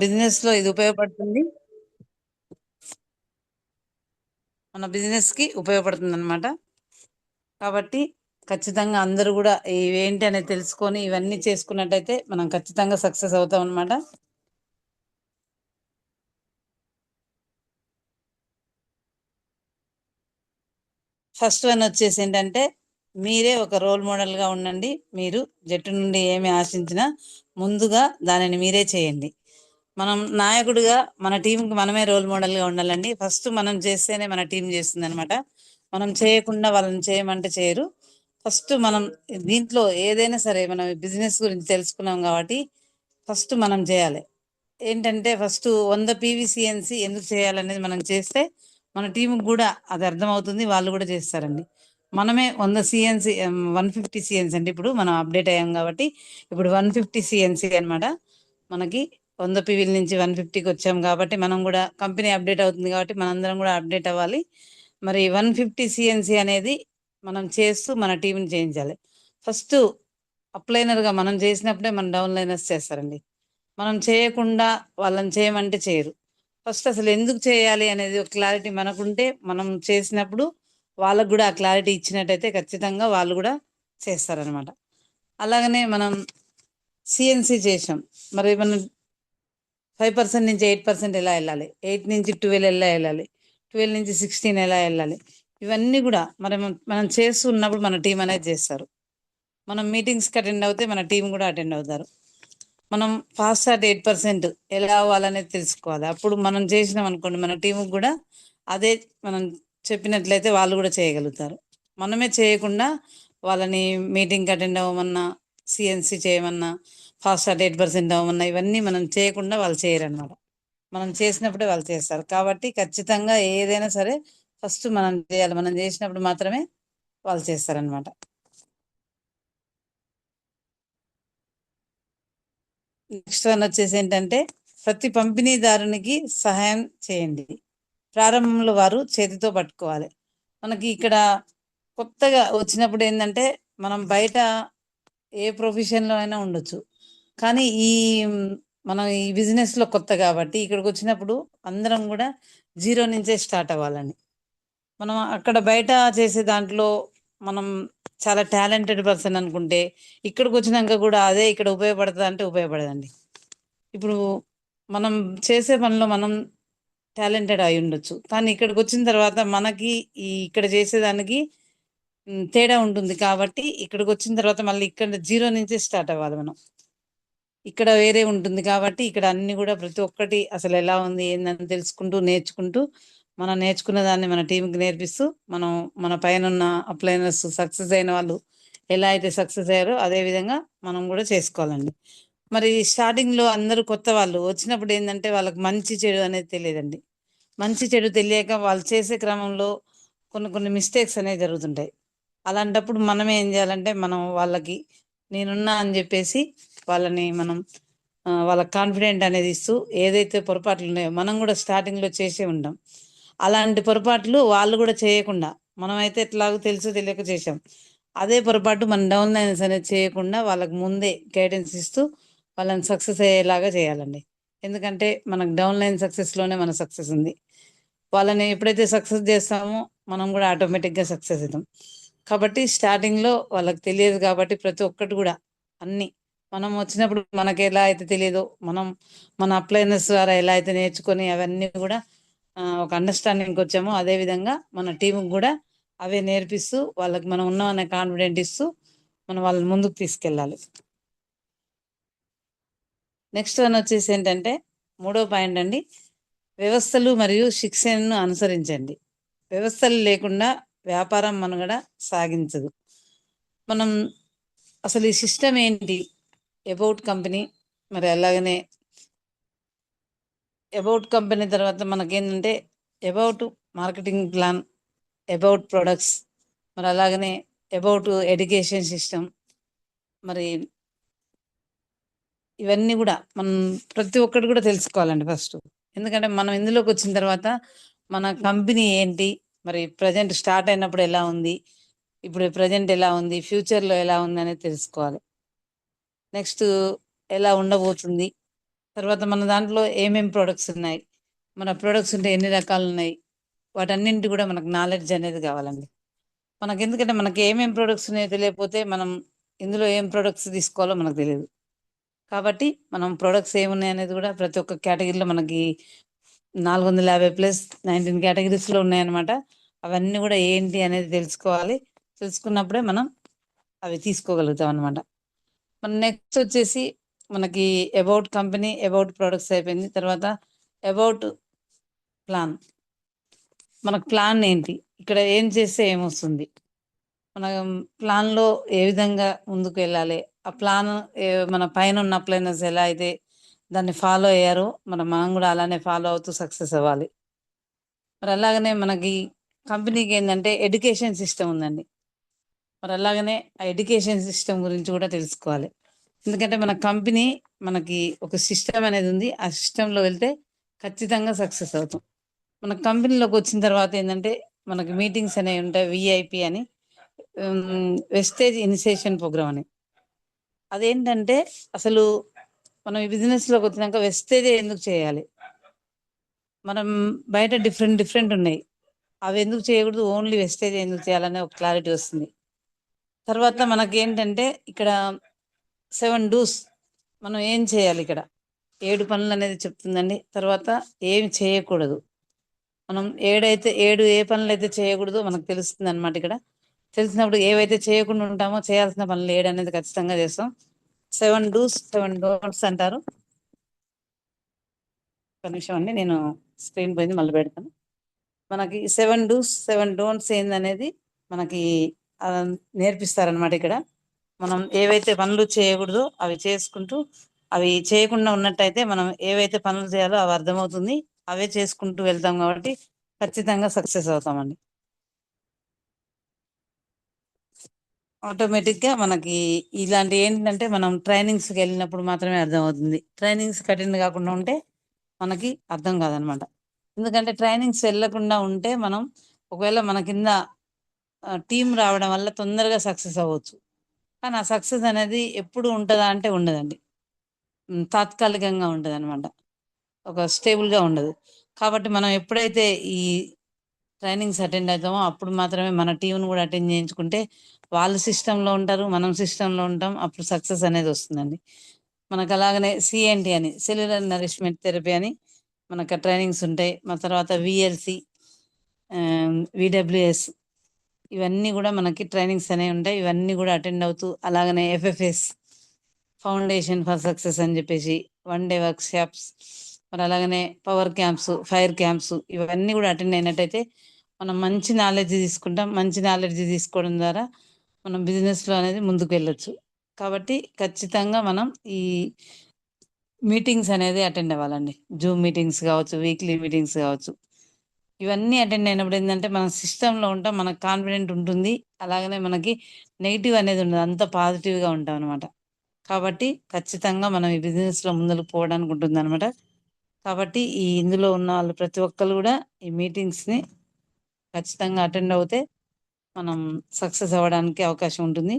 Business లో ఇది ఉపయోగపడుతుంది. మన బిజినెస్ కి ఉపయోగపడుతుంది అనమాట. కాబట్టి ఖచ్చితంగా అందరూ కూడా ఇవేంటి అనేది తెలుసుకొని ఇవన్నీ చేసుకున్నట్టయితే మనం ఖచ్చితంగా సక్సెస్ అవుతాం అనమాట. ఫస్ట్ వన్ వచ్చేసి ఏంటంటే మీరే ఒక రోల్ మోడల్ గా ఉండండి. మీరు జట్టు నుండి ఏమి ఆశించినా ముందుగా దానిని మీరే చేయండి. మనం నాయకుడిగా మన టీంకి మనమే రోల్ మోడల్ గా ఉండాలండి. ఫస్ట్ మనం చేస్తేనే మన టీం చేస్తుంది అనమాట. మనం చేయకుండా వాళ్ళని చేయమంటే చేయరు. ఫస్ట్ మనం దీంట్లో ఏదైనా సరే మనం బిజినెస్ గురించి తెలుసుకున్నాం కాబట్టి ఫస్ట్ మనం చేయాలి. ఏంటంటే ఫస్ట్ 100 PVCNC ఎందుకు చేయాలనేది మనం చేస్తే మన టీంకి కూడా అది అర్థమవుతుంది, వాళ్ళు కూడా చేస్తారండి. మనమే 100 CNC 150 CNC అంటే ఇప్పుడు మనం అప్డేట్ అయ్యాం కాబట్టి ఇప్పుడు 150 CNC అనమాట. మనకి 100 PVల నుంచి 150కి వచ్చాం కాబట్టి మనం కూడా కంపెనీ అప్డేట్ అవుతుంది కాబట్టి మనందరం కూడా అప్డేట్ అవ్వాలి. మరి 150 CNC అనేది మనం చేస్తూ మన టీంని చేయించాలి. ఫస్ట్ అప్లైనర్గా మనం చేసినప్పుడే మన డౌన్ లైనర్స్ చేస్తారండి. మనం చేయకుండా వాళ్ళని చేయమంటే చేయరు. ఫస్ట్ అసలు ఎందుకు చేయాలి అనేది ఒక క్లారిటీ మనకుంటే మనం చేసినప్పుడు వాళ్ళకు కూడా ఆ క్లారిటీ ఇచ్చినట్టయితే ఖచ్చితంగా వాళ్ళు కూడా చేస్తారనమాట. అలాగనే మనం సిఎన్సి చేసాం, మరి మనం 5% నుంచి 8% ఎలా వెళ్ళాలి, 8 నుంచి 12 ఎలా వెళ్ళాలి, 12 నుంచి 16 ఎలా వెళ్ళాలి, ఇవన్నీ కూడా మనం చేస్తున్నప్పుడు మన టీం అనేది చేస్తారు. మనం మీటింగ్స్కి అటెండ్ అవుతే మన టీం కూడా అటెండ్ అవుతారు. మనం ఫాస్ట్ అట్ 8% ఎలా అవ్వాలనేది తెలుసుకోవాలి. అప్పుడు మనం చేసినాం అనుకోండి మన టీంకి కూడా అదే మనం చెప్పినట్లయితే వాళ్ళు కూడా చేయగలుగుతారు. మనమే చేయకుండా వాళ్ళని మీటింగ్కి అటెండ్ అవ్వమన్నా, సిఎన్సి చేయమన్నా, ఫాస్ట్ అట్ 8% అవ్వమన్నా ఇవన్నీ మనం చేయకుండా వాళ్ళు చేయరన్నమాట. మనం చేసినప్పుడే వాళ్ళు చేస్తారు. కాబట్టి ఖచ్చితంగా ఏదైనా సరే ఫస్ట్ మనం చేయాలి. మనం చేసినప్పుడు మాత్రమే వాళ్ళు చేస్తారనమాట. నెక్స్ట్ వన్ వచ్చేసి ఏంటంటే ప్రతి పంపిణీదారునికి సహాయం చేయండి. ప్రారంభంలో వారు చేతితో పట్టుకోవాలి. మనకి ఇక్కడ కొత్తగా వచ్చినప్పుడు ఏంటంటే మనం బయట ఏ ప్రొఫెషన్లో అయినా ఉండొచ్చు, కానీ మనం ఈ బిజినెస్లో కొత్త కాబట్టి ఇక్కడికి వచ్చినప్పుడు అందరం కూడా జీరో నుంచే స్టార్ట్ అవ్వాలని. మనం అక్కడ బయట చేసే దాంట్లో మనం చాలా టాలెంటెడ్ పర్సన్ అనుకుంటే ఇక్కడికి వచ్చినాక కూడా అదే ఇక్కడ ఉపయోగపడుతుంది అంటే ఉపయోగపడదండి. ఇప్పుడు మనం చేసే పనిలో మనం టాలెంటెడ్ అయి ఉండొచ్చు, కానీ ఇక్కడికి వచ్చిన తర్వాత మనకి ఇక్కడ చేసేదానికి తేడా ఉంటుంది. కాబట్టి ఇక్కడికి వచ్చిన తర్వాత మళ్ళీ ఇక్కడ జీరో నుంచి స్టార్ట్ అవ్వాలి మనం. ఇక్కడ వేరే ఉంటుంది కాబట్టి ఇక్కడ అన్ని కూడా ప్రతి ఒక్కటి అసలు ఎలా ఉంది ఏందని తెలుసుకుంటూ నేర్చుకుంటూ మనం నేర్చుకున్న దాన్ని మన టీంకి నేర్పిస్తూ మనం మన పైన ఉన్న అప్లైనర్స్ సక్సెస్ అయిన వాళ్ళు ఎలా అయితే సక్సెస్ అయ్యారో అదే విధంగా మనం కూడా చేసుకోవాలండి. మరి స్టార్టింగ్లో అందరూ కొత్త వాళ్ళు వచ్చినప్పుడు ఏంటంటే వాళ్ళకి మంచి చెడు అనేది తెలియదండి. మంచి చెడు తెలియక వాళ్ళు చేసే క్రమంలో కొన్ని కొన్ని మిస్టేక్స్ అనేవి జరుగుతుంటాయి. అలాంటప్పుడు మనం ఏం చేయాలంటే మనం వాళ్ళకి నేనున్నా అని చెప్పేసి వాళ్ళని మనం వాళ్ళకి కాన్ఫిడెంట్ అనేది ఇస్తూ ఏదైతే పొరపాట్లు ఉన్నాయో మనం కూడా స్టార్టింగ్లో చేసే ఉంటాం. అలాంటి పొరపాట్లు వాళ్ళు కూడా చేయకుండా మనమైతే ఎట్లాగో తెలుసు తెలియక చేసాం, అదే పొరపాటు మన డౌన్ లైన్స్ అనేది చేయకుండా వాళ్ళకి ముందే గైడెన్స్ ఇస్తూ వాళ్ళని సక్సెస్ అయ్యేలాగా చేయాలండి. ఎందుకంటే మనకు డౌన్ లైన్ సక్సెస్లోనే మన సక్సెస్ ఉంది. వాళ్ళని ఎప్పుడైతే సక్సెస్ చేస్తామో మనం కూడా ఆటోమేటిక్గా సక్సెస్ అవుతాం. కాబట్టి స్టార్టింగ్లో వాళ్ళకి తెలియదు కాబట్టి ప్రతి ఒక్కటి కూడా అన్నీ మనం వచ్చినప్పుడు మనకి ఎలా అయితే తెలియదో మన అప్లైనర్స్ ద్వారా ఎలా అయితే నేర్చుకొని అవన్నీ కూడా ఒక అండర్స్టాండింగ్కి వచ్చామో అదే విధంగా మన టీంకి కూడా అవే నేర్పిస్తూ వాళ్ళకి మనం ఉన్నామనే కాన్ఫిడెంట్ ఇస్తూ మనం వాళ్ళని ముందుకు తీసుకెళ్ళాలి. నెక్స్ట్ వన్ వచ్చేసి ఏంటంటే మూడో పాయింట్ అండి, వ్యవస్థలు మరియు శిక్షణను అనుసరించండి. వ్యవస్థలు లేకుండా వ్యాపారం మనుగడ సాగించదు. మనం అసలు ఈ సిస్టమ్ ఏంటి, అబౌట్ కంపెనీ, మరి అలాగనే అబౌట్ కంపెనీ తర్వాత మనకేంటంటే about marketing plan, about products, మరి అలాగనే అబౌట్ ఎడ్యుకేషన్ సిస్టమ్, మరి ఇవన్నీ కూడా మనం ప్రతి ఒక్కటి కూడా తెలుసుకోవాలండి ఫస్ట్. ఎందుకంటే మనం ఇందులోకి వచ్చిన తర్వాత మన కంపెనీ ఏంటి, మరి ప్రజెంట్ స్టార్ట్ అయినప్పుడు ఎలా ఉంది, ఇప్పుడు ప్రజెంట్ ఎలా ఉంది, ఫ్యూచర్లో ఎలా ఉంది అనేది తెలుసుకోవాలి. నెక్స్ట్ ఎలా ఉండబోతుంది, తర్వాత మన దాంట్లో ఏమేం ప్రొడక్ట్స్ ఉన్నాయి, మన ప్రొడక్ట్స్ ఉంటే ఎన్ని రకాలు ఉన్నాయి, వాటన్నింటి కూడా మనకు నాలెడ్జ్ అనేది కావాలండి. మనకి ఎందుకంటే మనకి ఏమేం ప్రొడక్ట్స్ ఉన్నాయో తెలియకపోతే మనం ఇందులో ఏం ప్రొడక్ట్స్ తీసుకోవాలో మనకు తెలియదు. కాబట్టి మనం ప్రొడక్ట్స్ ఏమున్నాయి అనేది కూడా ప్రతి ఒక్క కేటగిరీలో మనకి 450 ప్లస్ 19 కేటగిరీస్లో ఉన్నాయన్నమాట. అవన్నీ కూడా ఏంటి అనేది తెలుసుకోవాలి. తెలుసుకున్నప్పుడే మనం అవి తీసుకోగలుగుతాం అనమాట. మన నెక్స్ట్ వచ్చేసి మనకి అబౌట్ కంపెనీ, అబౌట్ ప్రొడక్ట్స్ అయిపోయింది. తర్వాత అబౌట్ ప్లాన్. మనకు ప్లాన్ ఏంటి, ఇక్కడ ఏం చేస్తే ఏమొస్తుంది, మన ప్లాన్లో ఏ విధంగా ముందుకు వెళ్ళాలి, ఆ ప్లాన్ మన పైన ఉన్న ప్లానర్స్ ఎలా అయితే దాన్ని ఫాలో అయ్యారో మనం కూడా అలానే ఫాలో అవుతూ సక్సెస్ అవ్వాలి. మరి అలాగనే మనకి కంపెనీకి ఏంటంటే ఎడ్యుకేషన్ సిస్టమ్ ఉందండి. మరి అలాగనే ఆ ఎడ్యుకేషన్ సిస్టమ్ గురించి కూడా తెలుసుకోవాలి. ఎందుకంటే మన కంపెనీ మనకి ఒక సిస్టమ్ అనేది ఉంది. ఆ సిస్టంలో వెళ్తే ఖచ్చితంగా సక్సెస్ అవుతాం. మన కంపెనీలోకి వచ్చిన తర్వాత ఏంటంటే మనకి మీటింగ్స్ అనేవి ఉంటాయి, విఐపి అని, వెస్టేజ్ ఇనిషియేషన్ ప్రోగ్రామ్ అని. అదేంటంటే అసలు మనం ఈ బిజినెస్లోకి వచ్చినాక వెస్టేజ్ ఎందుకు చేయాలి, మనం బయట డిఫరెంట్ డిఫరెంట్ ఉన్నాయి, అవి ఎందుకు చేయకూడదు, ఓన్లీ వెస్టేజ్ ఎందుకు చేయాలనే ఒక క్లారిటీ వస్తుంది. తర్వాత మనకి ఏంటంటే ఇక్కడ 7 డూస్, మనం ఏం చేయాలి, ఇక్కడ 7 పనులు అనేది చెప్తుందండి. తర్వాత ఏం చేయకూడదు, మనం ఏ పనులు అయితే చేయకూడదో మనకు తెలుస్తుంది అనమాట. ఇక్కడ తెలిసినప్పుడు ఏవైతే చేయకుండా ఉంటామో చేయాల్సిన పనులు 7 అనేది ఖచ్చితంగా చేస్తాం. 7 డూస్ 7 డోంట్స్ అంటారు. ఒక నిమిషం అండి, నేను స్క్రీన్ పోయింది, మళ్ళీ పెడతాను. మనకి 7 డూస్ 7 డోంట్స్ ఏందనేది మనకి ఆ, నేర్పిస్తారనమాట. ఇక్కడ మనం ఏవైతే పనులు చేయకూడదో అవి చేసుకుంటూ, అవి చేయకుండా ఉన్నట్టయితే మనం ఏవైతే పనులు చేయాలో అవి అర్థమవుతుంది, అవే చేసుకుంటూ వెళ్తాం కాబట్టి ఖచ్చితంగా సక్సెస్ అవుతామండి. ఆటోమేటిక్గా మనకి ఇలాంటి ఏంటంటే మనం ట్రైనింగ్స్కి వెళ్ళినప్పుడు మాత్రమే అర్థమవుతుంది. ట్రైనింగ్స్కి అటెండ్ కాకుండా ఉంటే మనకి అర్థం కాదనమాట. ఎందుకంటే ట్రైనింగ్స్ వెళ్ళకుండా ఉంటే మనం ఒకవేళ మన కింద టీం రావడం వల్ల తొందరగా సక్సెస్ అవ్వచ్చు. కానీ ఆ సక్సెస్ అనేది ఎప్పుడు ఉంటుందా అంటే ఉండదండి. తాత్కాలికంగా ఉంటుంది అనమాట, ఒక స్టేబుల్గా ఉండదు. కాబట్టి మనం ఎప్పుడైతే ఈ ట్రైనింగ్స్ అటెండ్ అవుతామో అప్పుడు మాత్రమే మన టీంను కూడా అటెండ్ చేయించుకుంటే వాళ్ళు సిస్టంలో ఉంటారు, మనం సిస్టంలో ఉంటాం, అప్పుడు సక్సెస్ అనేది వస్తుందండి. మనకు అలాగనే సిఎన్టీ అని, సెల్యులర్ నరిష్మెంట్ థెరపీ అని మనకు ట్రైనింగ్స్ ఉంటాయి. మన తర్వాత విఎల్సి, విడబ్ల్యూఎస్, ఇవన్నీ కూడా మనకి ట్రైనింగ్స్ అనేవి ఉంటాయి. ఇవన్నీ కూడా అటెండ్ అవుతూ అలాగనే ఎఫ్ఎఫ్ఎస్, ఫౌండేషన్ ఫర్ సక్సెస్ అని చెప్పేసి 1 డే వర్క్ షాప్స్, మరి అలాగనే పవర్ క్యాంప్స్, ఫైర్ క్యాంప్స్, ఇవన్నీ కూడా అటెండ్ అయినట్టయితే మనం మంచి నాలెడ్జ్ తీసుకుంటాం. మంచి నాలెడ్జ్ తీసుకోవడం ద్వారా మనం బిజినెస్లో అనేది ముందుకు వెళ్ళొచ్చు. కాబట్టి ఖచ్చితంగా మనం ఈ మీటింగ్స్ అనేది అటెండ్ అవ్వాలండి. జూమ్ మీటింగ్స్ కావచ్చు, వీక్లీ మీటింగ్స్ కావచ్చు, ఇవన్నీ అటెండ్ అయినప్పుడు ఏంటంటే మనం సిస్టంలో ఉంటాం, మనకు కాన్ఫిడెంట్ ఉంటుంది, అలాగనే మనకి నెగిటివ్ అనేది ఉండదు, అంత పాజిటివ్గా ఉంటాం అనమాట. కాబట్టి ఖచ్చితంగా మనం ఈ బిజినెస్లో ముందుకు పోవడానికి ఉంటుంది అనమాట. కాబట్టి ఇందులో ఉన్న వాళ్ళు ప్రతి ఒక్కరు కూడా ఈ మీటింగ్స్ని ఖచ్చితంగా అటెండ్ అవుతే మనం సక్సెస్ అవ్వడానికి అవకాశం ఉంటుంది.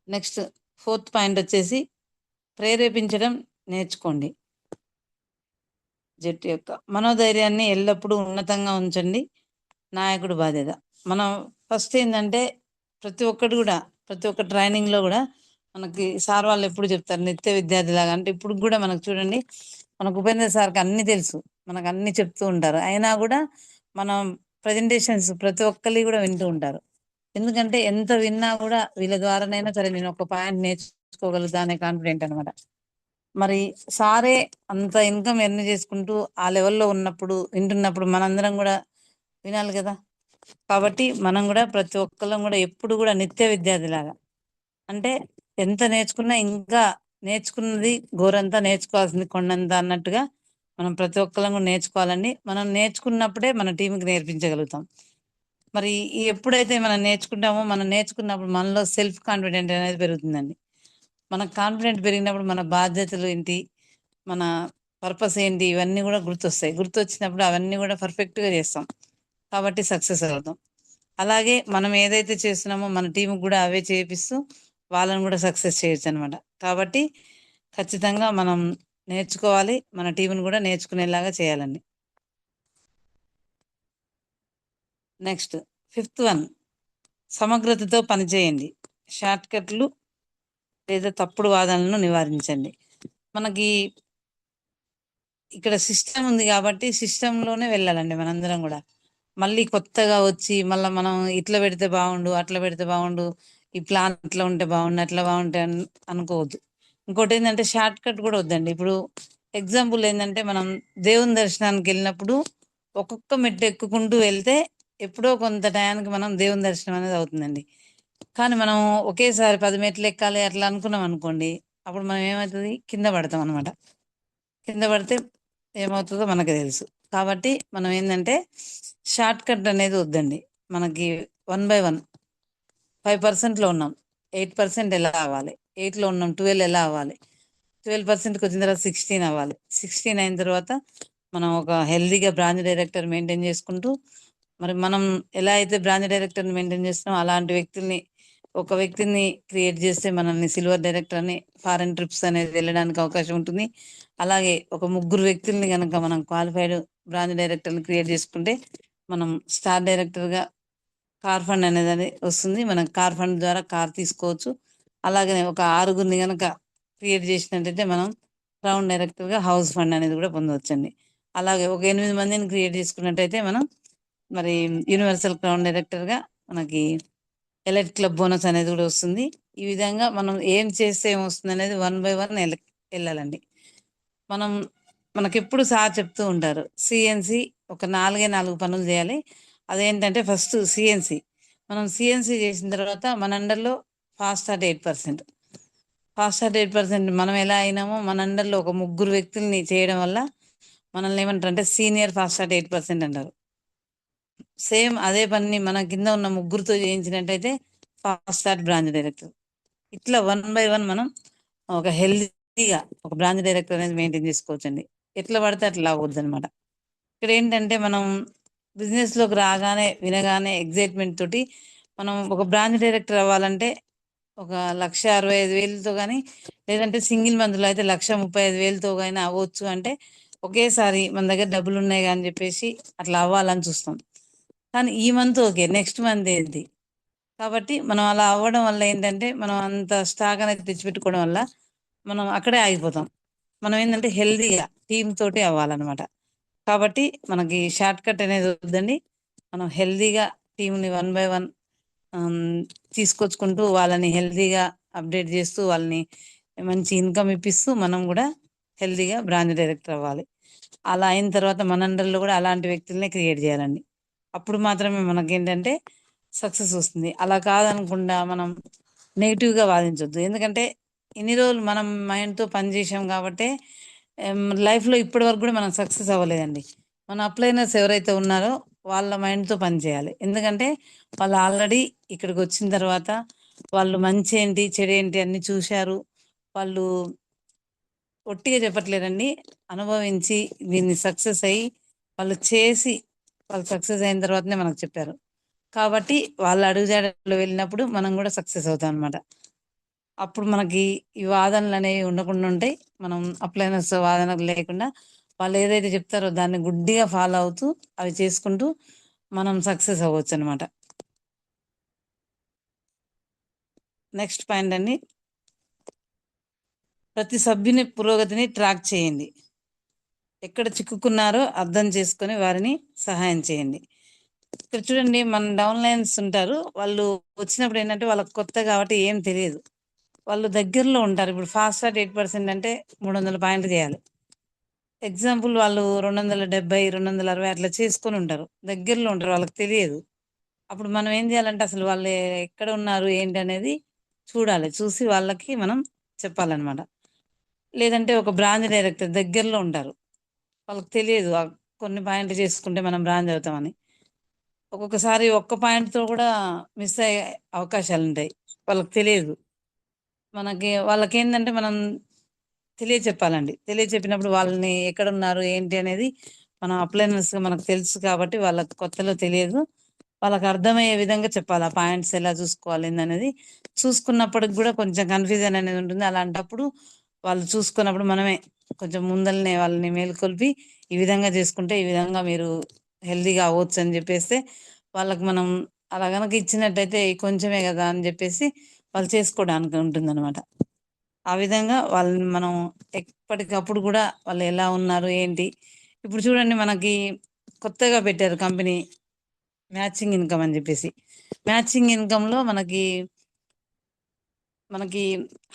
నెక్స్ట్ 4th పాయింట్ వచ్చేసి ప్రేరేపించడం నేర్చుకోండి. జట్టు యొక్క మనోధైర్యాన్ని ఎల్లప్పుడూ ఉన్నతంగా ఉంచండి, నాయకుడు బాధ్యత. మనం ఫస్ట్ ఏంటంటే ప్రతి ఒక్క ట్రైనింగ్లో కూడా మనకి సార్ వాళ్ళు ఎప్పుడు చెప్తారు, నిత్య విద్యార్థి లాగా. అంటే ఇప్పుడు కూడా మనకు చూడండి, మనకు ఉపేంద్ర సార్కి అన్నీ తెలుసు, మనకు అన్నీ చెప్తూ ఉంటారు, అయినా కూడా మనం ప్రజెంటేషన్స్ ప్రతి ఒక్కరి కూడా వింటూ ఉంటారు. ఎందుకంటే ఎంత విన్నా కూడా వీళ్ళ ద్వారానైనా సరే నేను ఒక పాయింట్ నేర్చుకోగలుగుతా అనే కాన్ఫిడెంట్ అనమాట. మరి సారే అంత ఇన్కమ్ ఎర్న్ చేసుకుంటూ ఆ లెవెల్లో ఉన్నప్పుడు వింటున్నప్పుడు మనందరం కూడా వినాలి కదా. కాబట్టి మనం కూడా ప్రతి ఒక్కళ్ళం కూడా ఎప్పుడు కూడా నిత్య విద్యార్థిలాగా, అంటే ఎంత నేర్చుకున్నా ఇంకా నేర్చుకున్నది గోరంతా, నేర్చుకోవాల్సింది కొండంత అన్నట్టుగా మనం ప్రతి ఒక్కళ్ళం కూడా నేర్చుకోవాలండి. మనం నేర్చుకున్నప్పుడే మన టీంకి నేర్పించగలుగుతాం. మరి ఎప్పుడైతే మనం నేర్చుకున్నప్పుడు మనలో సెల్ఫ్ కాన్ఫిడెంట్ అనేది పెరుగుతుందండి. మనకు కాన్ఫిడెంట్ పెరిగినప్పుడు మన బాధ్యతలు ఏంటి, మన పర్పస్ ఏంటి, ఇవన్నీ కూడా గుర్తొచ్చినప్పుడు అవన్నీ కూడా పర్ఫెక్ట్గా చేస్తాం. కాబట్టి సక్సెస్ అవుతాం. అలాగే మనం ఏదైతే చేస్తున్నామో మన టీంకి కూడా అవే చేపిస్తూ వాళ్ళని కూడా సక్సెస్ చేయొచ్చు అనమాట. కాబట్టి ఖచ్చితంగా మనం నేర్చుకోవాలి, మన టీంని కూడా నేర్చుకునేలాగా చేయాలండి. నెక్స్ట్ ఫిఫ్త్ వన్, సమగ్రతతో పనిచేయండి. షార్ట్ కట్లు లేదా తప్పుడు వాదనలను నివారించండి. మనకి ఇక్కడ సిస్టమ్ ఉంది కాబట్టి సిస్టంలోనే వెళ్ళాలండి మనందరం కూడా. మళ్ళీ కొత్తగా వచ్చి మళ్ళీ మనం ఇట్లా పెడితే బాగుండు, అట్లా పెడితే బాగుండు, ఈ ప్లాన్ ఇట్లా ఉంటే బాగుండు, అట్లా బాగుంటే అనుకోవద్దు. ఇంకోటి ఏంటంటే షార్ట్ కట్ కూడా వద్దండి. ఇప్పుడు ఎగ్జాంపుల్ ఏంటంటే మనం దేవుని దర్శనానికి వెళ్ళినప్పుడు ఒక్కొక్క మెట్టు ఎక్కుకుంటూ వెళ్తే ఎప్పుడో కొంత టయానికి మనం దేవుని దర్శనం అనేది అవుతుందండి. కానీ మనం ఒకేసారి 10 మెట్లు ఎక్కాలి అట్లా అనుకున్నాం అనుకోండి, అప్పుడు మనం ఏమవుతుంది, కింద పడతాం అనమాట. కింద పడితే ఏమవుతుందో మనకు తెలుసు. కాబట్టి మనం ఏంటంటే షార్ట్ కట్ అనేది వద్దండి. మనకి 1 by 1 5% ఉన్నాం, 8% ఎలా అవ్వాలి, 8లో ఉన్నాం 12 ఎలా అవ్వాలి, 12%కి వచ్చిన తర్వాత 16 అవ్వాలి, 16 అయిన తర్వాత మనం ఒక హెల్దీగా బ్రాంచ్ డైరెక్టర్ మెయింటైన్ చేసుకుంటూ, మరి మనం ఎలా అయితే బ్రాంచ్ డైరెక్టర్ని మెయింటైన్ చేస్తున్నాం అలాంటి వ్యక్తుల్ని, ఒక వ్యక్తిని క్రియేట్ చేస్తే మనల్ని సిల్వర్ డైరెక్టర్ అని ఫారెన్ ట్రిప్స్ అనేది వెళ్ళడానికి అవకాశం ఉంటుంది. అలాగే ఒక ముగ్గురు వ్యక్తుల్ని కనుక మనం క్వాలిఫైడ్ బ్రాంచ్ డైరెక్టర్ని క్రియేట్ చేసుకుంటే మనం స్టార్ డైరెక్టర్గా కార్ ఫండ్ అనేది వస్తుంది. మనం కార్ ఫండ్ ద్వారా కార్ తీసుకోవచ్చు. అలాగే ఒక 6గురిని కనుక క్రియేట్ చేసినట్టయితే మనం క్రౌన్ డైరెక్టర్గా హౌస్ ఫండ్ అనేది కూడా పొందవచ్చండి. అలాగే ఒక 8 మందిని క్రియేట్ చేసుకున్నట్టయితే మనం మరి యూనివర్సల్ క్రౌన్ డైరెక్టర్గా మనకి ఎలైట్ క్లబ్ బోనస్ అనేది కూడా వస్తుంది. ఈ విధంగా మనం ఏం చేస్తే ఏమొస్తుంది అనేది 1 by 1 వెళ్ళాలండి. మనం మనకెప్పుడు సార్ చెప్తూ ఉంటారు, సిఎన్సి ఒక 4 పనులు చేయాలి. అదేంటంటే ఫస్ట్ సిఎన్సి, మనం సిఎన్సి చేసిన తర్వాత మన అండర్లో ఫాస్ట్ స్టార్ట్ 8%. ఫాస్ట్ స్టార్ట్ 8% మనం ఎలా అయినామో మన అండర్లో ఒక ముగ్గురు వ్యక్తుల్ని చేయడం వల్ల మనల్ని ఏమంటారు అంటే సీనియర్ ఫాస్ట్ స్టార్ట్ 8% అంటారు. సేమ్ అదే పని మన కింద ఉన్న ముగ్గురుతో చేయించినట్టయితే ఫాస్ట్ స్టార్ట్ బ్రాంచ్ డైరెక్టర్. ఇట్లా 1 by 1 మనం ఒక హెల్దీగా ఒక బ్రాంచ్ డైరెక్టర్ అనేది మెయింటైన్ చేసుకోవచ్చండి. ఎట్లా పడితే అట్లా అవ్వద్దు అనమాట. ఇక్కడ ఏంటంటే మనం బిజినెస్లోకి రాగానే వినగానే ఎగ్జైట్మెంట్ తోటి మనం ఒక బ్రాంచ్ డైరెక్టర్ అవ్వాలంటే ఒక 1,65,000తో కానీ, లేదంటే సింగిల్ మంత్లో అయితే 1,35,000తో కానీ అవ్వచ్చు. అంటే ఒకేసారి మన దగ్గర డబ్బులు ఉన్నాయి కానీ చెప్పేసి అట్లా అవ్వాలని చూస్తాం. కానీ ఈ మంత్ ఓకే, నెక్స్ట్ మంత్ ఏంటి? కాబట్టి మనం అలా అవ్వడం వల్ల ఏంటంటే మనం అంత స్టాక్ అనేది తెచ్చిపెట్టుకోవడం వల్ల మనం అక్కడే ఆగిపోతాం. మనం ఏంటంటే హెల్దీగా టీమ్ తోటి అవ్వాలన్నమాట. కాబట్టి మనకి షార్ట్ కట్ అనేది వద్దండి. మనం హెల్దీగా టీంని 1 by 1 తీసుకొచ్చుకుంటూ వాళ్ళని హెల్దీగా అప్డేట్ చేస్తూ వాళ్ళని మంచి ఇన్కమ్ ఇప్పిస్తూ మనం కూడా హెల్దీగా బ్రాంచ్ డైరెక్టర్ అవ్వాలి. అలా అయిన తర్వాత మన అండర్లో కూడా అలాంటి వ్యక్తులనే క్రియేట్ చేయాలండి. అప్పుడు మాత్రమే మనకేంటంటే సక్సెస్ వస్తుంది. అలా కాదనకుండా మనం నెగిటివ్గా వాదించొద్దు. ఎందుకంటే ఇన్ని రోజులు మనం మైండ్తో పనిచేసాం కాబట్టి లైఫ్లో ఇప్పటి వరకు కూడా మనం సక్సెస్ అవ్వలేదండి. మన అప్లైనర్స్ ఎవరైతే ఉన్నారో వాళ్ళ మైండ్తో పనిచేయాలి. ఎందుకంటే వాళ్ళు ఆల్రెడీ ఇక్కడికి వచ్చిన తర్వాత వాళ్ళు మంచి ఏంటి చెడు ఏంటి అన్ని చూశారు. వాళ్ళు ఒట్టిగా చెప్పట్లేదండి, అనుభవించి దీన్ని సక్సెస్ అయ్యి వాళ్ళు చేసి వాళ్ళు సక్సెస్ అయిన తర్వాతనే మనకు చెప్పారు. కాబట్టి వాళ్ళ అడుగుజాడలో వెళ్ళినప్పుడు మనం కూడా సక్సెస్ అవుతాం అనమాట. అప్పుడు మనకి ఈ వాదనలు అనేవి ఉండకుండా ఉంటాయి. మనం అప్లైనర్స్ వాదనలు లేకుండా వాళ్ళు ఏదైతే చెప్తారో దాన్ని గుడ్డిగా ఫాలో అవుతూ అవి చేసుకుంటూ మనం సక్సెస్ అవ్వచ్చు అనమాట. నెక్స్ట్ పాయింట్ అండి, ప్రతి సభ్యుని పురోగతిని ట్రాక్ చేయండి. ఎక్కడ చిక్కుకున్నారో అర్థం చేసుకొని వారిని సహాయం చేయండి. ఇక్కడ చూడండి, మన డౌన్ లైన్స్ ఉంటారు. వాళ్ళు వచ్చినప్పుడు ఏంటంటే వాళ్ళకి కొత్త కాబట్టి ఏం తెలియదు. వాళ్ళు దగ్గరలో ఉంటారు. ఇప్పుడు ఫాస్ట్ స్టార్ట్ 8% అంటే 300 పాయింట్లు చేయాలి. ఎగ్జాంపుల్ వాళ్ళు 270, 260 అట్లా చేసుకొని ఉంటారు. దగ్గరలో ఉంటారు, వాళ్ళకి తెలియదు. అప్పుడు మనం ఏం చేయాలంటే అసలు వాళ్ళు ఎక్కడ ఉన్నారు ఏంటి అనేది చూడాలి. చూసి వాళ్ళకి మనం చెప్పాలన్నమాట. లేదంటే ఒక బ్రాంచ్ డైరెక్టర్ దగ్గరలో ఉంటారు, వాళ్ళకి తెలియదు కొన్ని పాయింట్లు చేసుకుంటే మనం బ్రాంచ్ అవుతామని. ఒక్కొక్కసారి ఒక్క పాయింట్తో కూడా మిస్ అయ్యే అవకాశాలు ఉంటాయి, వాళ్ళకి తెలియదు. వాళ్ళకి ఏంటంటే మనం తెలియచెప్పాలండి. తెలియచెప్పినప్పుడు వాళ్ళని ఎక్కడున్నారు ఏంటి అనేది మనం అప్లైనర్స్గా మనకు తెలుసు కాబట్టి వాళ్ళకి కొత్తలో తెలియదు. వాళ్ళకి అర్థమయ్యే విధంగా చెప్పాలి. ఆ పాయింట్స్ ఎలా చూసుకోవాలి అనేది చూసుకున్నప్పటికి కూడా కొంచెం కన్ఫ్యూజన్ అనేది ఉంటుంది. అలాంటప్పుడు వాళ్ళు చూసుకున్నప్పుడు మనమే కొంచెం ముందలనే వాళ్ళని మేలుకొల్పి ఈ విధంగా చేసుకుంటే ఈ విధంగా మీరు హెల్తీగా అవ్వచ్చు అని చెప్పేస్తే వాళ్ళకి మనం అలా గనక ఇచ్చినట్టయితే కొంచెమే కదా అని చెప్పేసి వాళ్ళు చేసుకోవడానికి ఉంటుందన్నమాట. ఆ విధంగా వాళ్ళని మనం ఎప్పటికప్పుడు కూడా వాళ్ళు ఎలా ఉన్నారు ఏంటి. ఇప్పుడు చూడండి, మనకి కొత్తగా పెట్టారు కంపెనీ మ్యాచింగ్ ఇన్కమ్ అని చెప్పేసి. మ్యాచింగ్ ఇన్కమ్ లో మనకి మనకి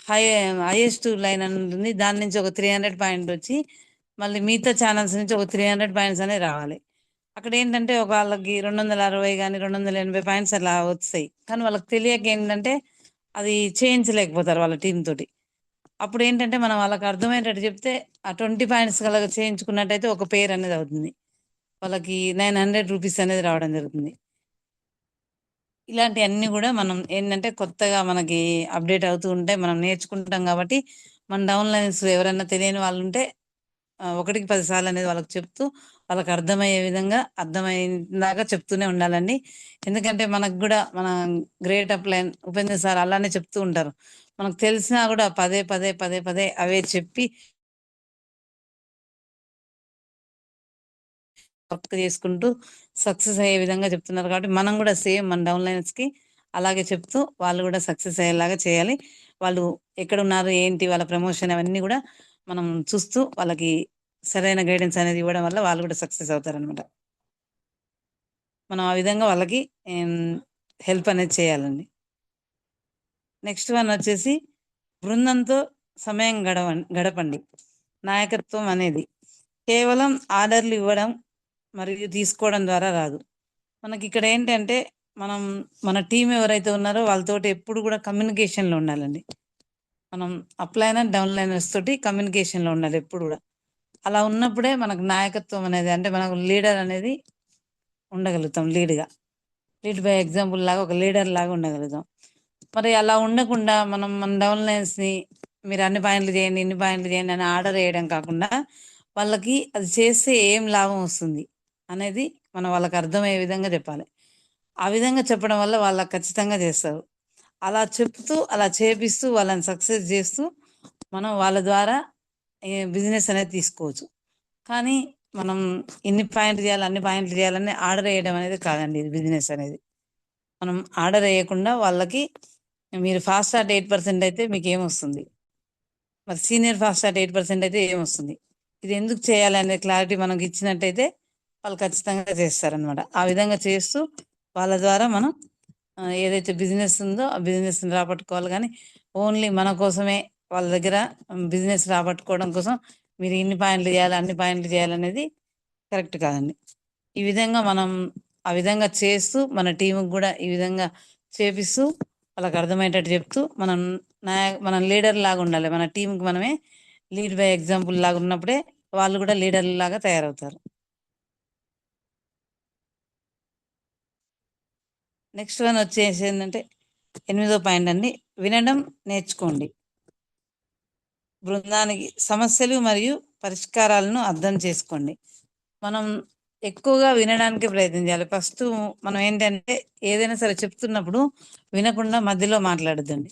హై హైయెస్ట్ లైన్ అని ఉంటుంది. దాని నుంచి ఒక 300 పాయింట్ వచ్చి మళ్ళీ మిగతా ఛానల్స్ నుంచి ఒక 300 పాయింట్స్ అనేవి రావాలి. అక్కడ ఏంటంటే ఒక వాళ్ళకి 260 కానీ 280 పాయింట్స్ అలా వస్తాయి. కానీ వాళ్ళకి తెలియక ఏంటంటే అది చేయించలేకపోతారు వాళ్ళ టీం తోటి. అప్పుడు ఏంటంటే మనం వాళ్ళకి అర్థమయ్యేటట్టు చెప్తే ఆ 20 పాయింట్స్ కల చేయించుకున్నట్టయితే ఒక పేరు అనేది అవుతుంది. వాళ్ళకి 900 రూపీస్ అనేది రావడం జరుగుతుంది. ఇలాంటివన్నీ కూడా మనం ఏంటంటే కొత్తగా మనకి అప్డేట్ అవుతూ ఉంటాయి, మనం నేర్చుకుంటాం కాబట్టి. మన డౌన్లైన్స్ ఎవరైనా తెలియని వాళ్ళు ఉంటే ఒకటికి 10 సార్లు అనేది వాళ్ళకి చెప్తూ వాళ్ళకి అర్థమయ్యే విధంగా అర్థమైందాకా చెప్తూనే ఉండాలండి. ఎందుకంటే మనకు కూడా మన గ్రేట్ అప్లైన్ ఉపేంద్ర సార్ అలానే చెప్తూ ఉంటారు. మనకు తెలిసినా కూడా పదే పదే పదే పదే అవే చెప్పి వర్క్ చేసుకుంటూ సక్సెస్ అయ్యే విధంగా చెప్తున్నారు కాబట్టి మనం కూడా సేమ్ మన డౌన్లైన్స్ కి అలాగే చెప్తూ వాళ్ళు కూడా సక్సెస్ అయ్యేలాగా చేయాలి. వాళ్ళు ఎక్కడ ఉన్నారు ఏంటి వాళ్ళ ప్రమోషన్ అవన్నీ కూడా మనం చూస్తూ వాళ్ళకి సరైన గైడెన్స్ అనేది ఇవ్వడం వల్ల వాళ్ళు కూడా సక్సెస్ అవుతారనమాట. మనం ఆ విధంగా వాళ్ళకి హెల్ప్ అనేది చేయాలండి. నెక్స్ట్ వన్ వచ్చేసి బృందంతో సమయం గడపండి. నాయకత్వం అనేది కేవలం ఆర్డర్లు ఇవ్వడం మరియు తీసుకోవడం ద్వారా రాదు. మనకి ఇక్కడ ఏంటంటే మనం మన టీం ఎవరైతే ఉన్నారో వాళ్ళతోటి ఎప్పుడు కూడా కమ్యూనికేషన్లో ఉండాలండి. మనం అప్లైనర్ డౌన్లైనర్స్ తోటి కమ్యూనికేషన్లో ఉండాలి ఎప్పుడు కూడా. అలా ఉన్నప్పుడే మనకు నాయకత్వం అనేది, అంటే మనకు లీడర్ అనేది ఉండగలుగుతాం. లీడ్ బై ఎగ్జాంపుల్ లాగా ఒక లీడర్ లాగా ఉండగలుగుతాం. మరి అలా ఉండకుండా మనం మన డౌన్లైన్స్ని మీరు అన్ని పాయింట్లు చేయండి ఇన్ని పాయింట్లు చేయండి అని ఆర్డర్ వేయడం కాకుండా వాళ్ళకి అది చేస్తే ఏం లాభం వస్తుంది అనేది మనం వాళ్ళకి అర్థమయ్యే విధంగా చెప్పాలి. ఆ విధంగా చెప్పడం వల్ల వాళ్ళకి ఖచ్చితంగా చేస్తారు. అలా చెప్తూ అలా చేపిస్తూ వాళ్ళని సక్సెస్ చేస్తూ మనం వాళ్ళ ద్వారా బిజినెస్ అనేది తీసుకోవచ్చు. కానీ మనం ఇన్ని పాయింట్లు చేయాలి అన్ని పాయింట్లు చేయాలని ఆర్డర్ వేయడం అనేది కాదండి ఇది బిజినెస్ అనేది. మనం ఆర్డర్ వేయకుండా వాళ్ళకి మీరు ఫాస్ట్ స్టార్ట్ 8% అయితే మీకు ఏమొస్తుంది, మరి సీనియర్ ఫాస్ట్ స్టార్ట్ 8% అయితే ఏమొస్తుంది, ఇది ఎందుకు చేయాలి అనే క్లారిటీ మనకి ఇచ్చినట్టయితే వాళ్ళు ఖచ్చితంగా చేస్తారనమాట. ఆ విధంగా చేస్తూ వాళ్ళ ద్వారా మనం ఏదైతే బిజినెస్ ఉందో ఆ బిజినెస్ రాబట్టుకోవాలి. కానీ ఓన్లీ మన కోసమే వాళ్ళ దగ్గర బిజినెస్ రాబట్టుకోవడం కోసం మీరు ఇన్ని పాయింట్లు చేయాలి అన్ని పాయింట్లు చేయాలనేది కరెక్ట్ కాదండి. ఈ విధంగా మనం ఆ విధంగా చేస్తూ మన టీంకి కూడా ఈ విధంగా చేపిస్తూ వాళ్ళకి అర్థమయ్యేటట్టు చెప్తూ మనం లీడర్ లాగా ఉండాలి. మన టీంకి మనమే లీడ్ బై ఎగ్జాంపుల్ లాగా ఉన్నప్పుడే వాళ్ళు కూడా లీడర్ లాగా తయారవుతారు. నెక్స్ట్ వన్ వచ్చేసి ఏంటంటే 8వ పాయింట్ అండి, వినడం నేర్చుకోండి. బృందానికి సమస్యలు మరియు పరిష్కారాలను అర్థం చేసుకోండి. మనం ఎక్కువగా వినడానికి ప్రయత్నించాలి. ఫస్ట్ మనం ఏంటంటే ఏదైనా సరే చెప్తున్నప్పుడు వినకుండా మధ్యలో మాట్లాడద్దండి.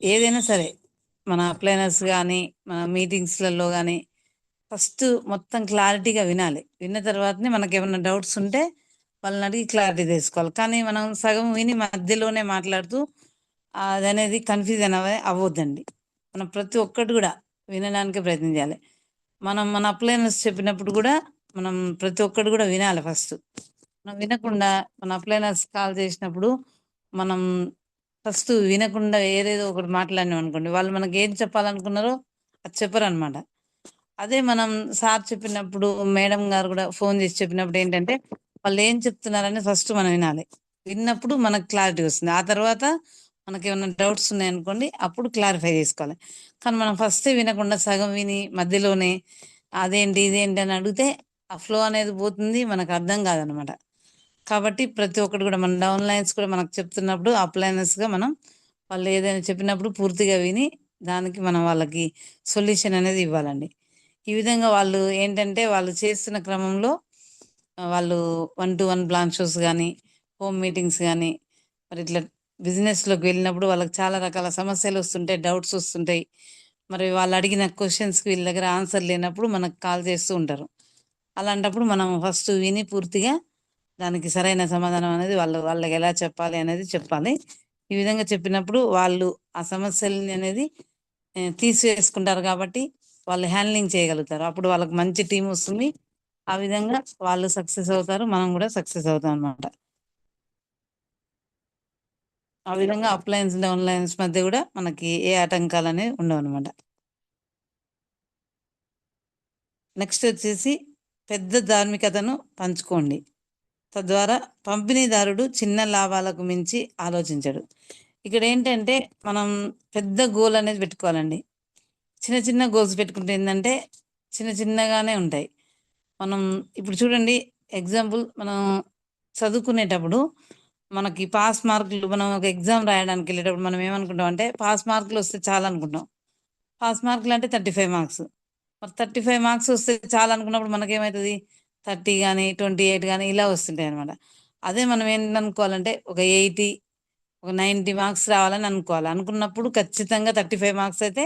ఏదైనా సరే మన అప్లైనర్స్ కానీ మన మీటింగ్స్లలో కానీ ఫస్ట్ మొత్తం క్లారిటీగా వినాలి. విన్న తర్వాతనే మనకి ఏమైనా డౌట్స్ ఉంటే వాళ్ళని అడిగి క్లారిటీ తెలుసుకోవాలి. కానీ మనం సగం విని మధ్యలోనే మాట్లాడుతూ అది అనేది కన్ఫ్యూజన్ అవ్వద్దండి. మనం ప్రతి ఒక్కటి కూడా వినడానికి ప్రయత్నం చేయాలి. మనం మన అప్లైనర్స్ చెప్పినప్పుడు కూడా మనం ప్రతి ఒక్కటి కూడా వినాలి. ఫస్ట్ మనం వినకుండా మన అప్లైనర్స్ కాల్ చేసినప్పుడు మనం ఫస్ట్ వినకుండా ఏదేదో ఒకటి మాట్లాడినాం అనుకోండి, వాళ్ళు మనకి ఏం చెప్పాలనుకున్నారో అది చెప్పరు అనమాట. అదే మనం సార్ చెప్పినప్పుడు మేడం గారు కూడా ఫోన్ చేసి చెప్పినప్పుడు ఏంటంటే వాళ్ళు ఏం చెప్తున్నారని ఫస్ట్ మనం వినాలి. విన్నప్పుడు మనకు క్లారిటీ వస్తుంది. ఆ తర్వాత మనకి ఏమైనా డౌట్స్ ఉన్నాయనుకోండి అప్పుడు క్లారిఫై చేసుకోవాలి. కానీ మనం ఫస్ట్ వినకుండా సగం విని మధ్యలోనే అదేంటి ఇదేంటి అని అడిగితే ఆ ఫ్లో అనేది పోతుంది, మనకు అర్థం కాదనమాట. కాబట్టి ప్రతి ఒక్కటి కూడా మన డౌన్ లైన్స్ కూడా మనకు చెప్తున్నప్పుడు అప్లైనర్స్గా మనం వాళ్ళు ఏదైనా చెప్పినప్పుడు పూర్తిగా విని దానికి మనం వాళ్ళకి సొల్యూషన్ అనేది ఇవ్వాలండి. ఈ విధంగా వాళ్ళు ఏంటంటే వాళ్ళు చేస్తున్న క్రమంలో వాళ్ళు 1-to-1 ప్లాన్ షోస్ కానీ హోమ్ మీటింగ్స్ కానీ మరి ఇట్లా బిజినెస్లోకి వెళ్ళినప్పుడు వాళ్ళకి చాలా రకాల సమస్యలు వస్తుంటాయి, డౌట్స్ వస్తుంటాయి. మరి వాళ్ళు అడిగిన క్వశ్చన్స్కి వీళ్ళ దగ్గర ఆన్సర్ లేనప్పుడు మనకు కాల్ చేస్తూ ఉంటారు. అలాంటప్పుడు మనం ఫస్ట్ విని పూర్తిగా దానికి సరైన సమాధానం అనేది వాళ్ళకి ఎలా చెప్పాలి అనేది చెప్పాలి. ఈ విధంగా చెప్పినప్పుడు వాళ్ళు ఆ సమస్యలని అనేది తీసివేసుకుంటారు కాబట్టి వాళ్ళు హ్యాండ్లింగ్ చేయగలుగుతారు. అప్పుడు వాళ్ళకి మంచి టీం వస్తుంది. ఆ విధంగా వాళ్ళు సక్సెస్ అవుతారు, మనం కూడా సక్సెస్ అవుతాం అనమాట. ఆ విధంగా అప్లయన్స్ డౌన్లైన్స్ మధ్య కూడా మనకి ఏ ఆటంకాలు అనేవి ఉండవు అనమాట. నెక్స్ట్ వచ్చేసి పెద్ద ధార్మికతను పంచుకోండి. తద్వారా పంపిణీదారుడు చిన్న లాభాలకు మించి ఆలోచించడు. ఇక్కడ ఏంటంటే మనం పెద్ద గోల్ అనేది పెట్టుకోవాలండి. చిన్న చిన్న గోల్స్ పెట్టుకుంటే ఏంటంటే చిన్న చిన్నగానే ఉంటాయి. మనం ఇప్పుడు చూడండి, ఎగ్జాంపుల్ మనం చదువుకునేటప్పుడు మనకి పాస్ మార్కులు, మనం ఒక ఎగ్జామ్ రాయడానికి వెళ్ళేటప్పుడు మనం ఏమనుకుంటాం అంటే పాస్ మార్కులు వస్తే చాలా అనుకుంటాం. పాస్ మార్కులు అంటే 35 మార్క్స్. మరి 35 మార్క్స్ వస్తే చాలా అనుకున్నప్పుడు మనకేమవుతుంది, 30 కానీ 28 కానీ ఇలా వస్తుంటాయి అనమాట. అదే మనం ఏంటనుకోవాలంటే ఒక 80, ఒక 90 మార్క్స్ రావాలని అనుకోవాలి. అనుకున్నప్పుడు ఖచ్చితంగా 35 మార్క్స్ అయితే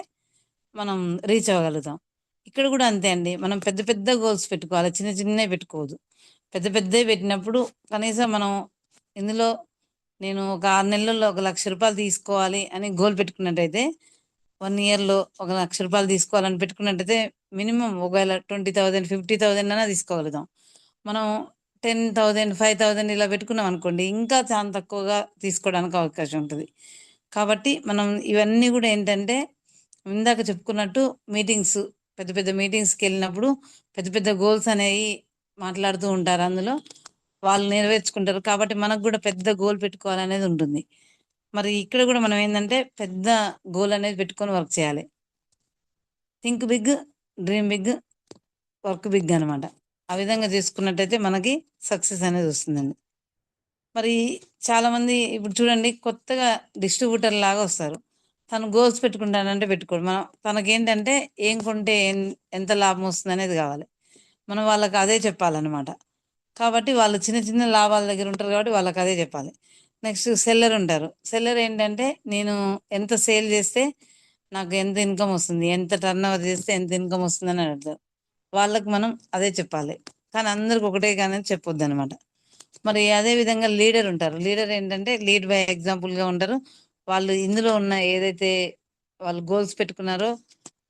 మనం రీచ్ అవ్వగలుగుతాం. ఇక్కడ కూడా అంతే అండి, మనం పెద్ద పెద్ద గోల్స్ పెట్టుకోవాలి, చిన్న చిన్నవి పెట్టుకోవద్దు. పెద్ద పెద్దవి పెట్టినప్పుడు కనీసం మనం ఇందులో నేను ఒక 6 నెలల్లో 1,00,000 రూపాయలు తీసుకోవాలి అని గోల్ పెట్టుకున్నట్టయితే 1 ఇయర్లో 1,00,000 రూపాయలు తీసుకోవాలని పెట్టుకున్నట్టయితే మినిమం ఒకవేళ 20,000 50,000 అయినా తీసుకోగలుగుతాం. మనం 10,000 5,000 ఇలా పెట్టుకున్నాం అనుకోండి, ఇంకా చాలా తక్కువగా తీసుకోవడానికి అవకాశం ఉంటుంది. కాబట్టి మనం ఇవన్నీ కూడా ఏంటంటే ఇందాక చెప్పుకున్నట్టు మీటింగ్స్, పెద్ద పెద్ద మీటింగ్స్కి వెళ్ళినప్పుడు పెద్ద పెద్ద గోల్స్ అనేవి మాట్లాడుతూ ఉంటారు. అందులో వాళ్ళు నెరవేర్చుకుంటారు. కాబట్టి మనకు కూడా పెద్ద గోల్ పెట్టుకోవాలనేది ఉంటుంది. మరి ఇక్కడ కూడా మనం ఏంటంటే పెద్ద గోల్ అనేది పెట్టుకొని వర్క్ చేయాలి. Think big, dream big, work big అనమాట. ఆ విధంగా చేసుకున్నట్టయితే మనకి సక్సెస్ అనేది వస్తుందండి. మరి చాలామంది ఇప్పుడు చూడండి, కొత్తగా డిస్ట్రిబ్యూటర్ లాగా వస్తారు. తను గోల్స్ పెట్టుకుంటానంటే పెట్టుకోడు. మనం తనకేంటంటే ఏం కొంటే ఎంత లాభం వస్తుంది అనేది కావాలి. మనం వాళ్ళకి అదే చెప్పాలన్నమాట. కాబట్టి వాళ్ళు చిన్న చిన్న లాభాల దగ్గర ఉంటారు కాబట్టి వాళ్ళకి అదే చెప్పాలి. నెక్స్ట్ సెల్లర్ ఉంటారు. సెల్లర్ ఏంటంటే నేను ఎంత సేల్ చేస్తే నాకు ఎంత ఇన్కమ్ వస్తుంది, ఎంత టర్న్ ఓవర్ చేస్తే ఎంత ఇన్కమ్ వస్తుంది అని అడుగుతారు. వాళ్ళకి మనం అదే చెప్పాలి. కానీ అందరికి ఒకటే కానీ చెప్పొద్దు అనమాట. మరి అదే విధంగా లీడర్ ఉంటారు. లీడర్ ఏంటంటే లీడ్ బై ఎగ్జాంపుల్గా ఉంటారు. వాళ్ళు ఇందులో ఉన్న ఏదైతే వాళ్ళు గోల్స్ పెట్టుకున్నారో,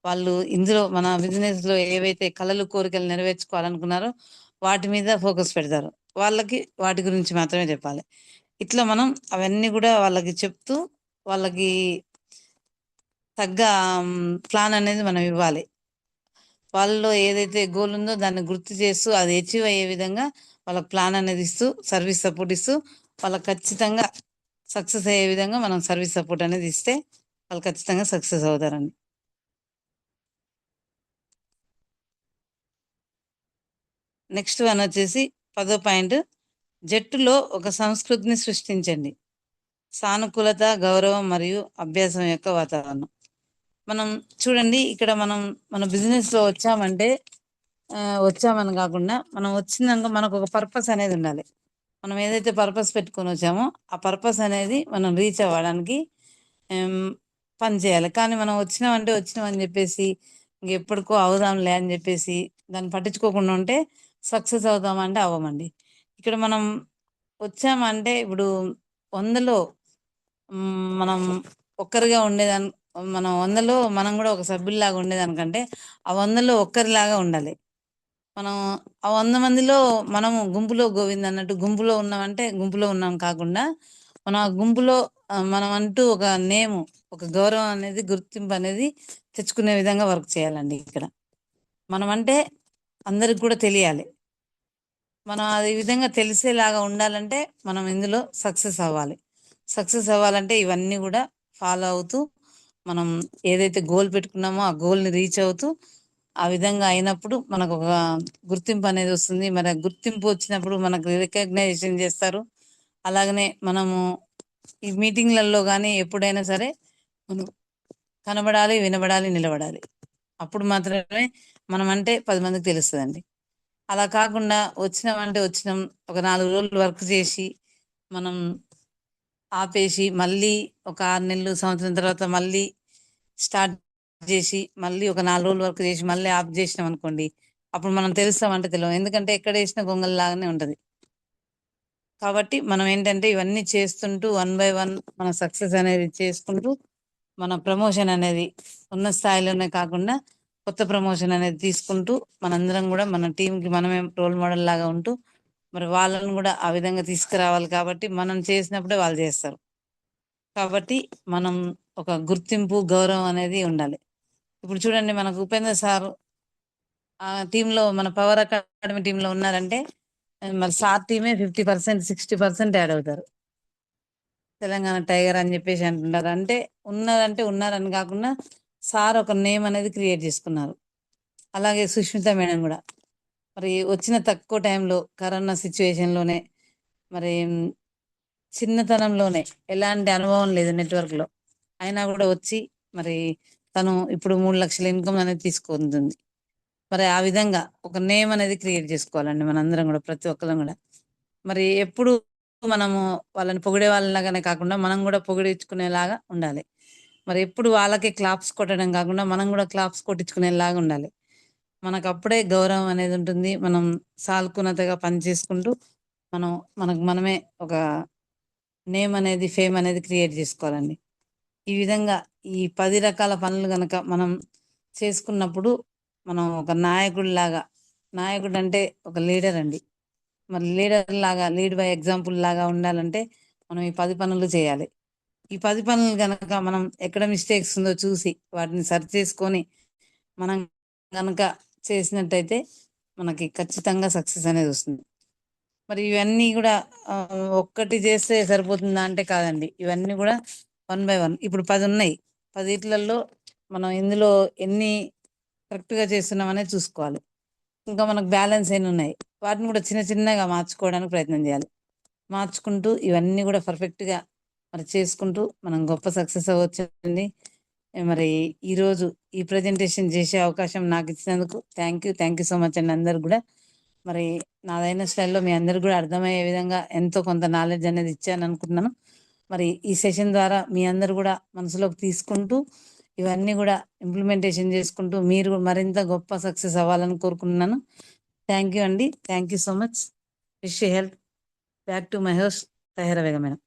వాళ్ళు ఇందులో మన బిజినెస్లో ఏవైతే కళలు కోరికలు నెరవేర్చుకోవాలనుకున్నారో వాటి మీద ఫోకస్ పెడతారు. వాళ్ళకి వాటి గురించి మాత్రమే చెప్పాలి. ఇట్లా మనం అవన్నీ కూడా వాళ్ళకి చెప్తూ వాళ్ళకి తగ్గ ప్లాన్ అనేది మనం ఇవ్వాలి. వాళ్ళలో ఏదైతే గోల్ ఉందో దాన్ని గుర్తు చేస్తూ అది అచీవ్ అయ్యే విధంగా వాళ్ళకి ప్లాన్ అనేది ఇస్తూ సర్వీస్ సపోర్ట్ ఇస్తూ వాళ్ళకి ఖచ్చితంగా సక్సెస్ అయ్యే విధంగా మనం సర్వీస్ సపోర్ట్ అనేది ఇస్తే వాళ్ళు ఖచ్చితంగా సక్సెస్ అవుతారండి. నెక్స్ట్ వన్ వచ్చేసి 10వ పాయింట్, జట్టులో ఒక సంస్కృతిని సృష్టించండి. సానుకూలత, గౌరవం మరియు అభ్యాసం యొక్క వాతావరణం. మనం చూడండి, ఇక్కడ మనం మన బిజినెస్లో వచ్చామంటే వచ్చామని కాకుండా మనం వచ్చినాక మనకు ఒక పర్పస్ అనేది ఉండాలి. మనం ఏదైతే పర్పస్ పెట్టుకొని వచ్చామో ఆ పర్పస్ అనేది మనం రీచ్ అవ్వడానికి పని చేయాలి. కానీ మనం వచ్చినామంటే వచ్చినామని చెప్పేసి ఇంకెప్పటికో అవుదాంలే అని చెప్పేసి దాన్ని పట్టించుకోకుండా ఉంటే సక్సెస్ అవుతామంటే అవ్వమండి. ఇక్కడ మనం వచ్చామంటే ఇప్పుడు 100లో మనం ఒక్కరిగా ఉండేదాని మనం 100లో మనం కూడా ఒక సభ్యుల్లాగా ఉండేదానికంటే ఆ 100లో ఒక్కరిలాగా ఉండాలి. మనం ఆ 100 మందిలో మనము గుంపులో గోవింద్ అన్నట్టు గుంపులో ఉన్నామంటే గుంపులో ఉన్నాం కాకుండా మనం ఆ గుంపులో మనం అంటూ ఒక నేము, ఒక గౌరవం అనేది, గుర్తింపు అనేది తెచ్చుకునే విధంగా వర్క్ చేయాలండి. ఇక్కడ మనం అంటే అందరికి కూడా తెలియాలి. మనం అది విధంగా తెలిసేలాగా ఉండాలంటే మనం ఇందులో సక్సెస్ అవ్వాలి. సక్సెస్ అవ్వాలంటే ఇవన్నీ కూడా ఫాలో అవుతూ మనం ఏదైతే గోల్ పెట్టుకున్నామో ఆ గోల్ని రీచ్ అవుతూ ఆ విధంగా అయినప్పుడు మనకు ఒక గుర్తింపు అనేది వస్తుంది. మరి ఆ గుర్తింపు వచ్చినప్పుడు మనకు రికగ్నైజేషన్ చేస్తారు. అలాగనే మనము ఈ మీటింగ్లలో కానీ ఎప్పుడైనా సరే మనం కనబడాలి, వినబడాలి, నిలబడాలి. అప్పుడు మాత్రమే మనం అంటే 10 మందికి తెలుస్తుందండి. అలా కాకుండా వచ్చినామంటే వచ్చినాం, ఒక 4 రోజులు వర్క్ చేసి మనం ఆపేసి మళ్ళీ ఒక 6 నెలలు సంవత్సరం తర్వాత మళ్ళీ స్టార్ట్ చేసి మళ్ళీ ఒక 4 రోజుల వరకు చేసి మళ్ళీ ఆఫ్ చేసినాం అనుకోండి, అప్పుడు మనం తెలుస్తామంటే తెలియదు. ఎందుకంటే ఎక్కడ వేసిన గొంగల్ లాగానే ఉంటది. కాబట్టి మనం ఏంటంటే ఇవన్నీ చేస్తుంటూ వన్ బై వన్ మన సక్సెస్ అనేది చేసుకుంటూ మన ప్రమోషన్ అనేది ఉన్న స్థాయిలోనే కాకుండా కొత్త ప్రమోషన్ అనేది తీసుకుంటూ మనందరం కూడా మన టీంకి మనమే రోల్ మోడల్ లాగా ఉంటూ మరి వాళ్ళని కూడా ఆ విధంగా తీసుకురావాలి. కాబట్టి మనం చేసినప్పుడే వాళ్ళు చేస్తారు. కాబట్టి మనం ఒక గుర్తింపు గౌరవం అనేది ఉండాలి. ఇప్పుడు చూడండి, మనకు ఉపేంద్ర సార్ ఆ టీంలో మన పవర్ అకాడమీ టీంలో ఉన్నారంటే మరి సార్ టీమే 50% 60% యాడ్ అవుతారు. తెలంగాణ టైగర్ అని చెప్పేసి అంటున్నారు. అంటే ఉన్నారంటే ఉన్నారని కాకుండా సార్ ఒక నేమ్ అనేది క్రియేట్ చేసుకున్నారు. అలాగే సుష్మిత మేడం కూడా మరి వచ్చిన తక్కువ టైంలో కరోనా సిచ్యువేషన్లోనే మరి చిన్నతనంలోనే ఎలాంటి అనుభవం లేదు నెట్వర్క్ లో, అయినా కూడా వచ్చి మరి తను ఇప్పుడు 3 లక్షల ఇన్కమ్ అనేది తీసుకుంటుంది. మరి ఆ విధంగా ఒక నేమ్ అనేది క్రియేట్ చేసుకోవాలండి మనందరం కూడా, ప్రతి ఒక్కరం కూడా. మరి ఎప్పుడు మనము వాళ్ళని పొగిడే వాళ్ళలాగానే కాకుండా మనం కూడా పొగిడించుకునేలాగా ఉండాలి. మరి ఎప్పుడు వాళ్ళకి క్లాప్స్ కొట్టడం కాకుండా మనం కూడా క్లాప్స్ కొట్టించుకునేలాగా ఉండాలి. మనకు అప్పుడే గౌరవం అనేది ఉంటుంది. మనం సాల్కునతగా పని చేసుకుంటూ మనం మనకు మనమే ఒక నేమ్ అనేది ఫేమ్ అనేది క్రియేట్ చేసుకోవాలండి. ఈ విధంగా ఈ 10 రకాల పనులు గనక మనం చేసుకున్నప్పుడు మనం ఒక నాయకుడిలాగా, నాయకుడు అంటే ఒక లీడర్ అండి. మరి లీడర్ లాగా, లీడ్ బై ఎగ్జాంపుల్ లాగా ఉండాలంటే మనం ఈ 10 పనులు చేయాలి. ఈ 10 పనులు గనక మనం ఎక్కడ మిస్టేక్స్ ఉందో చూసి వాటిని సరి చేసుకొని మనం గనక చేసినట్టయితే మనకి ఖచ్చితంగా సక్సెస్ అనేది వస్తుంది. మరి ఇవన్నీ కూడా ఆ, ఒక్కటి చేస్తే సరిపోతుందా అంటే కాదండి. ఇవన్నీ కూడా వన్ బై వన్. ఇప్పుడు 10 ఉన్నాయి. 10 మనం ఇందులో ఎన్ని కరెక్ట్ గా చేస్తున్నాం అనేది చూసుకోవాలి. ఇంకా మనకు బ్యాలెన్స్ ఎన్ని ఉన్నాయి, వాటిని కూడా చిన్న చిన్నగా మార్చుకోవడానికి ప్రయత్నం చేయాలి. మార్చుకుంటూ ఇవన్నీ కూడా పర్ఫెక్ట్ గా మరి చేసుకుంటూ మనం గొప్ప సక్సెస్ అవ్వచ్చండి. మరి ఈరోజు ఈ ప్రజెంటేషన్ చేసే అవకాశం నాకు ఇచ్చినందుకు థ్యాంక్ యూ సో మచ్ అండి అందరు కూడా. మరి నాదైన స్టైల్లో మీ అందరికి కూడా అర్థమయ్యే విధంగా ఎంతో కొంత నాలెడ్జ్ అనేది ఇచ్చాను అనుకుంటున్నాను. మరి ఈ సెషన్ ద్వారా మీ అందరు కూడా మనసులోకి తీసుకుంటూ ఇవన్నీ కూడా ఇంప్లిమెంటేషన్ చేసుకుంటూ మీరు మరింత గొప్ప సక్సెస్ అవ్వాలని కోరుకుంటున్నాను. థ్యాంక్ యూ అండి. Thank you so much. Wish health. Back to my host Tahira Begum madam.